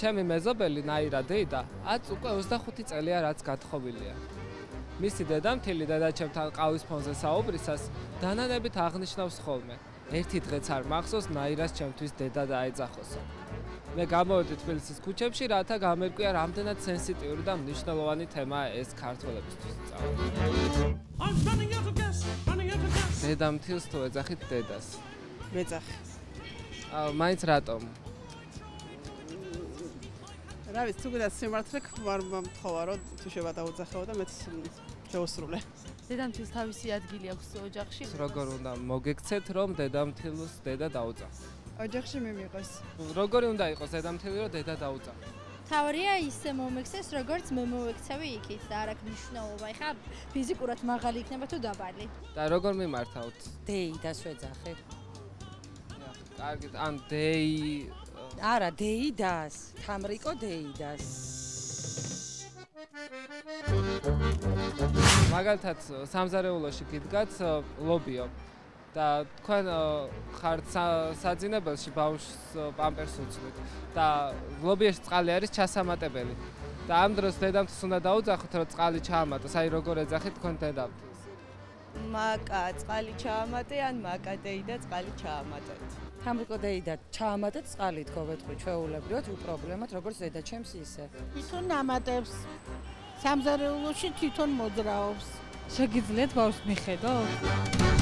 ჩემი მეზობელი ნაირა დეიდა 10 უკვე 25 წელია რაც გათხოვილია. მისი დედამთილი დედაჩემთან ყავის ფონზე საუბრისას დანანებით აღნიშნავს ხოლმე. ერთი დღეც არ მახსოვს ნაირას ჩემთვის დედა დაეძახოსო. მე გამოვედი თბილისის ქუჩებში, რათა გამერკვია რამდენად სენსიტიური და მნიშვნელოვანი თემაა ეს ქართველებისთვის. დედამთილს თუ ეძახით დედას? მეძახი. მაინც რატომ? რა ვიცი, თუ კიდე სიმართლე არ მომთხოვა, რომ თუ შევადაუძახეო და მეც შეუსრულე. დედამთილს თავისი ადგილი აქვს ოჯახში. როგორ უნდა მოგექცეთ, რომ დედამთილს დედა დაუძახოს? ოჯახში მიმიყოს. როგორი უნდა იყოს დედამთილი, რომ დედა დაუძახოს? თავარია ისე მომექცეს, როგორც მე მოვექცევი იქით და არ აქვს მნიშვნელობა. ეხლა ფიზიკურად მაღალი იქნება თუ დაბალი. და როგორ მიმართავთ? დეიდას ვეძახი. კარგით, ან დეი არა, დეიდას, თამრიკო დეიდას. მაგალითად, სამზარეულოში გიდგათ ლობიო და თქვენ ხართ საძინებელში ბავშვს პამპერსს უცვლით და ლობიაში წყალი არის ჩასამატებელი და ამ დროს დედამთილს უნდა დაუძახოთ, რომ წყალი ჩაამატოს. აი როგორ ეძახით თქვენ დედამთილს? მაკა წყალი ჩაამატე ან მაკა დეიდა წყალი ჩაამატეთ. თამრიკო დეიდა ჩაამატეთ წყალი თქო ვეთქვი ჩვეულებრივად უპრობლემოდ როგორც დედაჩემს ისე. თვითონ ამატებს. სამზარეულოში თვითონ მოძრაობს. შეგიძლიათ ბავშვს მიხედოთ?